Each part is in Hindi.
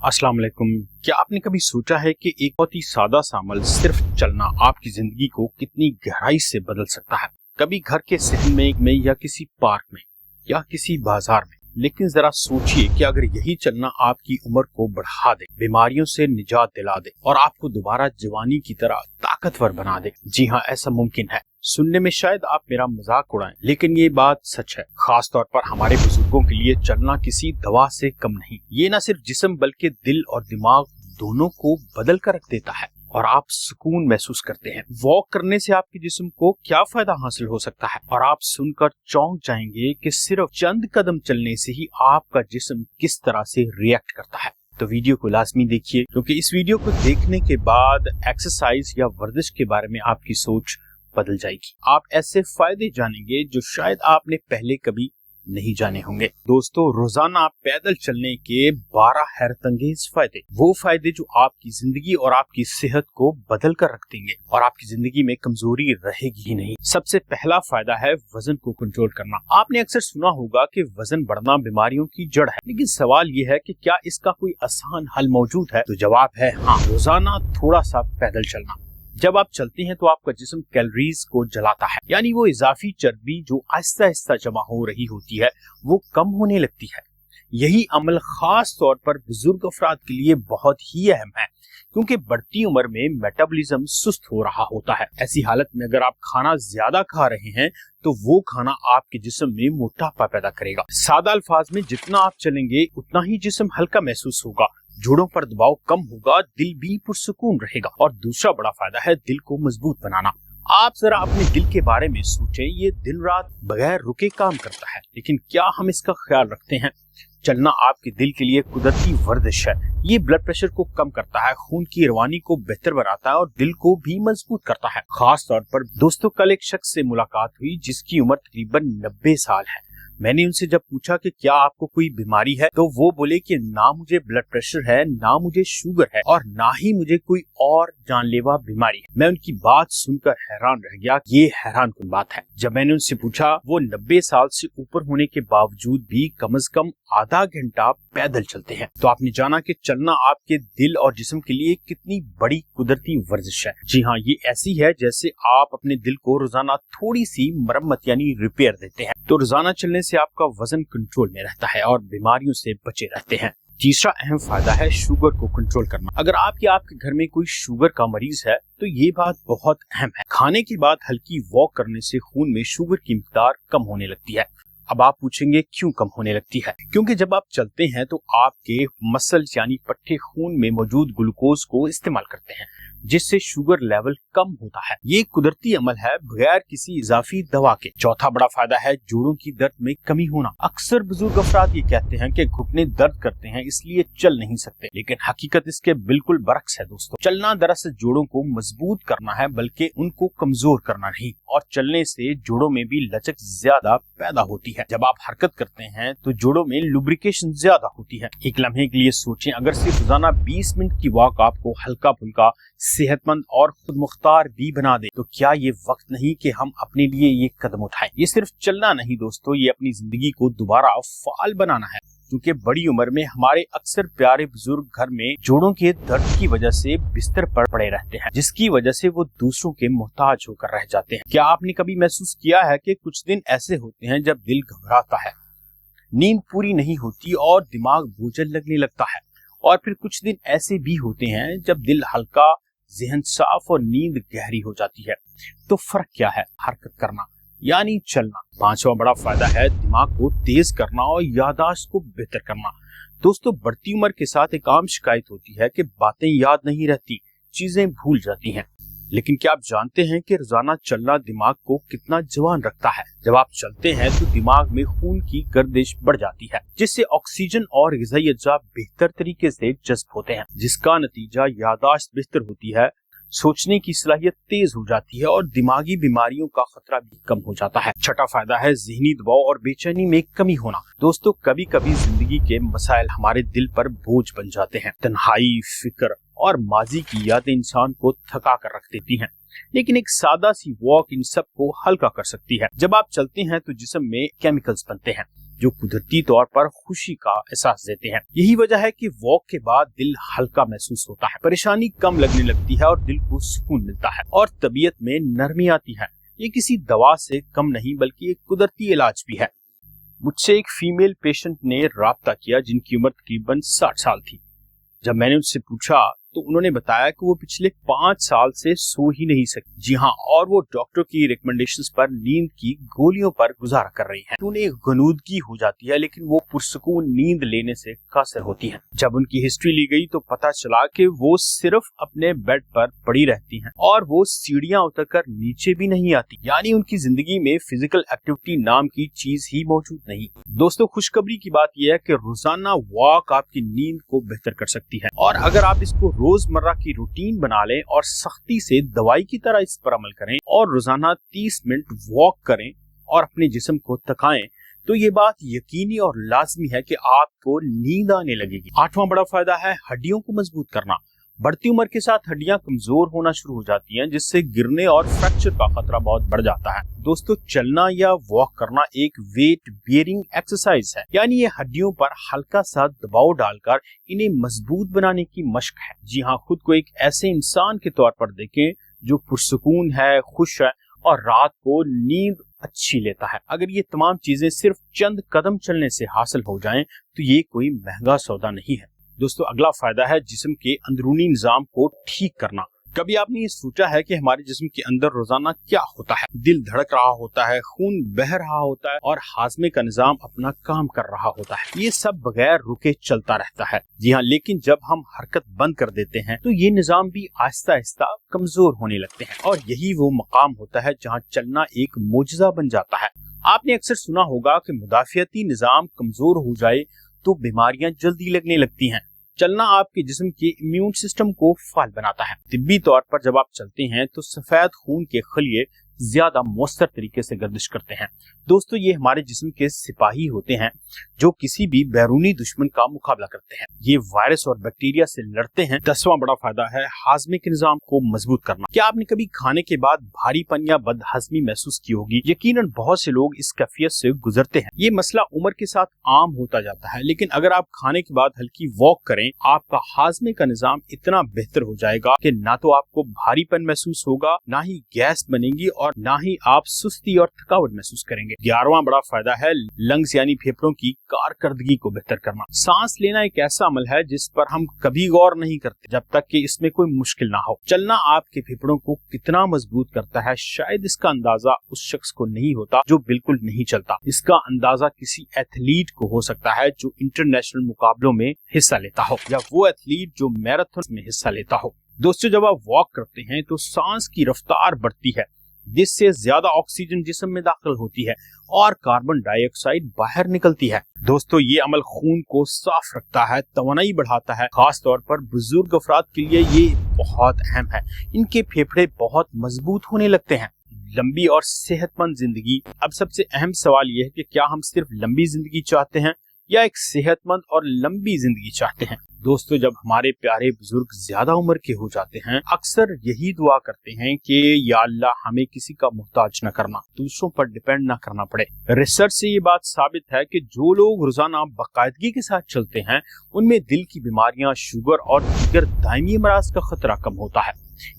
अस्सलाम वालेकुम। क्या आपने कभी सोचा है कि एक बहुत ही सादा सा अमल सिर्फ चलना आपकी जिंदगी को कितनी गहराई से बदल सकता है। कभी घर के सहन में या किसी पार्क में या किसी बाजार में, लेकिन जरा सोचिए कि अगर यही चलना आपकी उम्र को बढ़ा दे, बीमारियों से निजात दिला दे और आपको दोबारा जवानी की तरह ताकतवर बना दे। जी हाँ, ऐसा मुमकिन है। सुनने में शायद आप मेरा मजाक उड़ाएं, लेकिन ये बात सच है। खास तौर पर हमारे बुजुर्गों के लिए चलना किसी दवा से कम नहीं। ये न सिर्फ जिस्म बल्कि दिल और दिमाग दोनों को बदल कर रख देता है और आप सुकून महसूस करते हैं। वॉक करने से आपके जिस्म को क्या फायदा हासिल हो सकता है और आप सुनकर चौंक जाएंगे कि सिर्फ चंद कदम चलने से ही आपका जिस्म किस तरह से रिएक्ट करता है। तो वीडियो को लाजमी देखिए, क्योंकि इस वीडियो को देखने के बाद एक्सरसाइज या वर्जिश के बारे में आपकी सोच बदल जाएगी। आप ऐसे फायदे जानेंगे जो शायद आपने पहले कभी नहीं जाने होंगे। दोस्तों, रोजाना पैदल चलने के 12 हैरतअंगेज फायदे, वो फायदे जो आपकी जिंदगी और आपकी सेहत को बदल कर रख देंगे और आपकी जिंदगी में कमजोरी रहेगी ही नहीं। सबसे पहला फायदा है वजन को कंट्रोल करना। आपने अक्सर सुना होगा कि वजन बढ़ना बीमारियों की जड़ है, लेकिन सवाल ये है कि क्या इसका कोई आसान हल मौजूद है? तो जवाब है हाँ, रोजाना थोड़ा सा पैदल चलना। जब आप चलते हैं तो आपका जिस्म कैलोरीज को जलाता है, यानी वो इजाफी चर्बी जो आहिस्ता आहिस्ता जमा हो रही होती है वो कम होने लगती है। यही अमल खास तौर पर बुजुर्ग अफराद के लिए बहुत ही अहम है, क्योंकि बढ़ती उम्र में मेटाबॉलिज्म सुस्त हो रहा होता है। ऐसी हालत में अगर आप खाना ज्यादा खा रहे हैं तो वो खाना आपके जिस्म में मोटापा पैदा करेगा। सादा अल्फाज में, जितना आप चलेंगे उतना ही जिस्म हल्का महसूस होगा, जोड़ों पर दबाव कम होगा, दिल भी पुरसुकून रहेगा। और दूसरा बड़ा फायदा है दिल को मजबूत बनाना। आप जरा अपने दिल के बारे में सोचें, ये दिन रात बगैर रुके काम करता है, लेकिन क्या हम इसका ख्याल रखते हैं? चलना आपके दिल के लिए कुदरती वर्जिश है। ये ब्लड प्रेशर को कम करता है, खून की रवानी को बेहतर बनाता है और दिल को भी मजबूत करता है। खास तौर पर दोस्तों, कल एक शख्स से मुलाकात हुई जिसकी उम्र तकरीबन 90 साल है। मैंने उनसे जब पूछा कि क्या आपको कोई बीमारी है, तो वो बोले कि ना मुझे ब्लड प्रेशर है, ना मुझे शुगर है और ना ही मुझे कोई और जानलेवा बीमारी है। मैं उनकी बात सुनकर हैरान रह गया। ये हैरानकुन बात है। जब मैंने उनसे पूछा, वो 90 साल से ऊपर होने के बावजूद भी कम से कम आधा घंटा पैदल चलते हैं। तो आपने जाना कि चलना आपके दिल और जिस्म के लिए कितनी बड़ी कुदरती वर्जिश है। जी हाँ, ये ऐसी है जैसे आप अपने दिल को रोजाना थोड़ी सी मरम्मत यानी रिपेयर देते हैं। तो रोजाना चलने से आपका वजन कंट्रोल में रहता है और बीमारियों से बचे रहते हैं। तीसरा अहम फायदा है शुगर को कंट्रोल करना। अगर आपके घर में कोई शुगर का मरीज है तो ये बात बहुत अहम है। खाने के बाद हल्की वॉक करने से खून में शुगर की मिकदार कम होने लगती है। अब आप पूछेंगे क्यों कम होने लगती है? क्योंकि जब आप चलते हैं तो आपके मसल्स यानी पट्टे खून में मौजूद ग्लूकोज को इस्तेमाल करते हैं, जिससे शुगर लेवल कम होता है। ये कुदरती अमल है बगैर किसी इजाफी दवा के। चौथा बड़ा फायदा है जोड़ों की दर्द में कमी होना। अक्सर बुजुर्ग अफराद ये कहते हैं कि घुटने दर्द करते हैं इसलिए चल नहीं सकते, लेकिन हकीकत इसके बिल्कुल बरक्स है। दोस्तों, चलना दरअसल जोड़ों को मजबूत करना है, बल्कि उनको कमजोर करना नहीं। और चलने से जोड़ों में भी लचक ज्यादा पैदा होती है। जब आप हरकत करते हैं तो जोड़ों में लुब्रिकेशन ज्यादा होती है। एक लम्हे के लिए सोचें, अगर सिर्फ रोजाना 20 मिनट की वॉक आपको हल्का फुल्का, सेहतमंद और खुद मुख्तार भी बना दे, तो क्या ये वक्त नहीं कि हम अपने लिए ये कदम उठाएं? ये सिर्फ चलना नहीं दोस्तों, ये अपनी जिंदगी को दोबारा फाल बनाना है। क्योंकि बड़ी उम्र में हमारे अक्सर प्यारे बुजुर्ग घर में जोड़ों के दर्द की वजह से बिस्तर पर पड़े रहते हैं, जिसकी वजह से वो दूसरों के मोहताज होकर रह जाते हैं। क्या आपने कभी महसूस किया है कि कुछ दिन ऐसे होते हैं जब दिल घबराता है, नींद पूरी नहीं होती और दिमाग बोझल लगने लगता है? और फिर कुछ दिन ऐसे भी होते हैं जब दिल हल्का, ज़हन साफ और नींद गहरी हो जाती है। तो फर्क क्या है? हरकत करना यानी चलना। पांचवा बड़ा फायदा है दिमाग को तेज करना और याददाश्त को बेहतर करना। दोस्तों, बढ़ती उम्र के साथ एक आम शिकायत होती है कि बातें याद नहीं रहती, चीजें भूल जाती हैं। लेकिन क्या आप जानते हैं कि रोजाना चलना दिमाग को कितना जवान रखता है? जब आप चलते हैं तो दिमाग में खून की गर्दिश बढ़ जाती है, जिससे ऑक्सीजन और ग़िज़ाई अज्जा बेहतर तरीके से जज्ब होते हैं, जिसका नतीजा याददाश्त बेहतर होती है, सोचने की सलाहियत तेज हो जाती है और दिमागी बीमारियों का खतरा भी कम हो जाता है। छठा फायदा है ज़हनी दबाव और बेचैनी में कमी होना। दोस्तों, कभी कभी जिंदगी के मसाइल हमारे दिल पर बोझ बन जाते हैं। तन्हाई, फिक्र और माजी की यादें इंसान को थका कर रख देती हैं, लेकिन एक सादा सी वॉक इन सब को हल्का कर सकती है। जब आप चलते हैं तो जिस्म में केमिकल्स बनते हैं जो कुदरती तौर पर खुशी का एहसास देते हैं। यही वजह है कि वॉक के बाद दिल हल्का महसूस होता है, परेशानी कम लगने लगती है और दिल को सुकून मिलता है और तबीयत में नरमी आती है। ये किसी दवा से कम नहीं बल्कि एक कुदरती इलाज भी है। मुझसे एक फीमेल पेशेंट ने राब्ता किया जिनकी उम्र तकरीबन 60 साल थी। जब मैंने उससे पूछा तो उन्होंने बताया कि वो पिछले 5 साल से सो ही नहीं सकती। जी हाँ, और वो डॉक्टर की रिकमेंडेशंस पर नींद की गोलियों पर गुजारा कर रही हैं। उन्हें एक गनूदगी हो जाती है लेकिन वो पुरसुकून नींद लेने से कासिर होती हैं। जब उनकी हिस्ट्री ली गई तो पता चला कि वो सिर्फ अपने बेड पर पड़ी रहती हैं और वो सीढ़ियां उतरकर नीचे भी नहीं आती, यानी उनकी जिंदगी में फिजिकल एक्टिविटी नाम की चीज ही मौजूद नहीं। दोस्तों, खुशखबरी की बात यह है कि रोजाना वॉक आपकी नींद को बेहतर कर सकती है और अगर आप इसको रोजमर्रा की रूटीन बना लें और सख्ती से दवाई की तरह इस पर अमल करें और रोजाना 30 मिनट वॉक करें और अपने जिस्म को थकाएं, तो ये बात यकीनी और लाजमी है कि आपको नींद आने लगेगी। 8वां बड़ा फायदा है हड्डियों को मजबूत करना। बढ़ती उम्र के साथ हड्डियां कमजोर होना शुरू हो जाती हैं, जिससे गिरने और फ्रैक्चर का खतरा बहुत बढ़ जाता है। दोस्तों, चलना या वॉक करना एक वेट बियरिंग एक्सरसाइज है, यानी ये हड्डियों पर हल्का सा दबाव डालकर इन्हें मजबूत बनाने की मशक है। जी हाँ, खुद को एक ऐसे इंसान के तौर पर देखें जो पुरसुकून है, खुश है और रात को नींद अच्छी लेता है। अगर ये तमाम चीजें सिर्फ चंद कदम चलने से हासिल हो जाएं, तो ये कोई महंगा सौदा नहीं है। दोस्तों, अगला फायदा है जिस्म के अंदरूनी निजाम को ठीक करना। कभी आपने ये सोचा है कि हमारे जिस्म के अंदर रोजाना क्या होता है? दिल धड़क रहा होता है, खून बह रहा होता है और हाजमे का निजाम अपना काम कर रहा होता है। ये सब बगैर रुके चलता रहता है। जी हाँ, लेकिन जब हम हरकत बंद कर देते हैं तो ये निजाम भी आहिस्ता आहिस्ता कमजोर होने लगते हैं और यही वो मकाम होता है जहाँ चलना एक मोजज़ा बन जाता है। आपने अक्सर सुना होगा कि मुदाफियती निजाम कमजोर हो जाए तो बीमारियां जल्दी लगने लगती हैं। चलना आपके जिस्म के इम्यून सिस्टम को फाल बनाता है। तिब्बी तौर पर जब आप चलते हैं तो सफेद खून के खलिए ज्यादा मौसर तरीके से गर्दिश करते हैं। दोस्तों, ये हमारे जिस्म के सिपाही होते हैं जो किसी भी बैरूनी दुश्मन का मुकाबला करते हैं। ये वायरस और बैक्टीरिया से लड़ते हैं। 10वां बड़ा फायदा है हाजमे के निजाम को मजबूत करना। क्या आपने कभी खाने के बाद भारीपन या बदहजमी महसूस की होगी? यकीनन बहुत से लोग इस कैफियत से गुजरते हैं। ये मसला उम्र के साथ आम होता जाता है, लेकिन अगर आप खाने के बाद हल्की वॉक करें, आपका हाजमे का निजाम इतना बेहतर हो जाएगा कि ना तो आपको भारीपन महसूस होगा, ना ही गैस बनेगी और ना ही आप सुस्ती और थकावट महसूस करेंगे। 11वां बड़ा फायदा है लंग्स यानी फेफड़ों की कारकर्दगी को बेहतर करना। सांस लेना एक ऐसा अमल है जिस पर हम कभी गौर नहीं करते जब तक कि इसमें कोई मुश्किल ना हो। चलना आपके फेफड़ों को कितना मजबूत करता है, शायद इसका अंदाजा उस शख्स को नहीं होता जो बिल्कुल नहीं चलता। इसका अंदाजा किसी एथलीट को हो सकता है जो इंटरनेशनल मुकाबलों में हिस्सा लेता हो या वो एथलीट जो मैराथन में हिस्सा लेता हो। दोस्तों, जब आप वॉक करते हैं तो सांस की रफ्तार बढ़ती है, जिससे ज्यादा ऑक्सीजन जिस्म में दाखिल होती है और कार्बन डाइऑक्साइड बाहर निकलती है। दोस्तों, ये अमल खून को साफ रखता है, तवानाई बढ़ाता है। खास तौर पर बुजुर्ग अफराद के लिए ये बहुत अहम है। इनके फेफड़े बहुत मजबूत होने लगते हैं। लंबी और सेहतमंद जिंदगी। अब सबसे अहम सवाल ये है कि क्या हम सिर्फ लंबी जिंदगी चाहते हैं या एक सेहतमंद और लंबी जिंदगी चाहते हैं? दोस्तों, जब हमारे प्यारे बुजुर्ग ज्यादा उम्र के हो जाते हैं, अक्सर यही दुआ करते हैं कि या अल्लाह हमें किसी का मोहताज न करना, दूसरों पर डिपेंड न करना पड़े। रिसर्च से ये बात साबित है कि जो लोग रोजाना बाकायदगी के साथ चलते हैं, उनमें दिल की बीमारियां, शुगर और दीगर दायमी अमराज का खतरा कम होता है।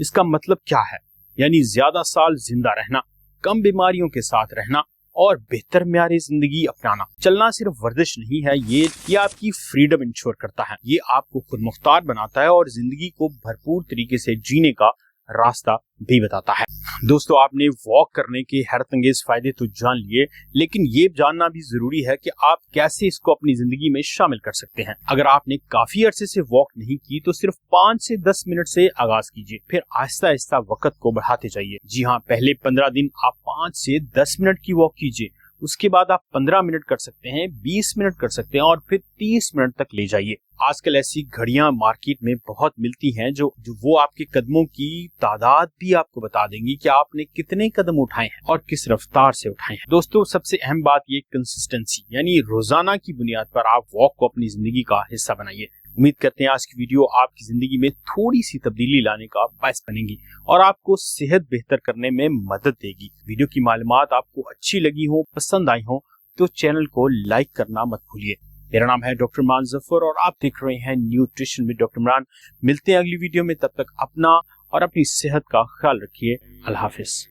इसका मतलब क्या है? यानी ज्यादा साल जिंदा रहना, कम बीमारियों के साथ रहना और बेहतर म्यारी जिंदगी अपनाना। चलना सिर्फ वर्जिश नहीं है, ये आपकी फ्रीडम इंश्योर करता है। ये आपको खुद मुख्तार बनाता है और जिंदगी को भरपूर तरीके से जीने का रास्ता भी बताता है। दोस्तों, आपने वॉक करने के हैरतअंगेज फायदे तो जान लिए, लेकिन ये जानना भी जरूरी है कि आप कैसे इसको अपनी जिंदगी में शामिल कर सकते हैं। अगर आपने काफी अरसे से वॉक नहीं की तो सिर्फ 5 से 10 मिनट से आगाज कीजिए, फिर आहिस्ता आहिस्ता वक्त को बढ़ाते जाइए। जी हाँ, पहले 15 दिन आप 5 से 10 मिनट की वॉक कीजिए, उसके बाद आप 15 मिनट कर सकते हैं, 20 मिनट कर सकते हैं और फिर 30 मिनट तक ले जाइए। आजकल ऐसी घड़ियां मार्केट में बहुत मिलती हैं जो वो आपके कदमों की तादाद भी आपको बता देंगी कि आपने कितने कदम उठाए हैं और किस रफ्तार से उठाए हैं। दोस्तों, सबसे अहम बात ये कंसिस्टेंसी, यानी रोजाना की बुनियाद पर आप वॉक को अपनी जिंदगी का हिस्सा बनाइए। उम्मीद करते हैं आज की वीडियो आपकी जिंदगी में थोड़ी सी तब्दीली लाने का बायस बनेगी और आपको सेहत बेहतर करने में मदद देगी। वीडियो की मालूमात आपको अच्छी लगी हो, पसंद आई हो तो चैनल को लाइक करना मत भूलिए। मेरा नाम है डॉक्टर इमरान जफर और आप देख रहे हैं न्यूट्रिशन विद डॉक्टर इमरान। मिलते हैं अगली वीडियो में, तब तक अपना और अपनी सेहत का ख्याल रखिए। अल्लाह हाफिज।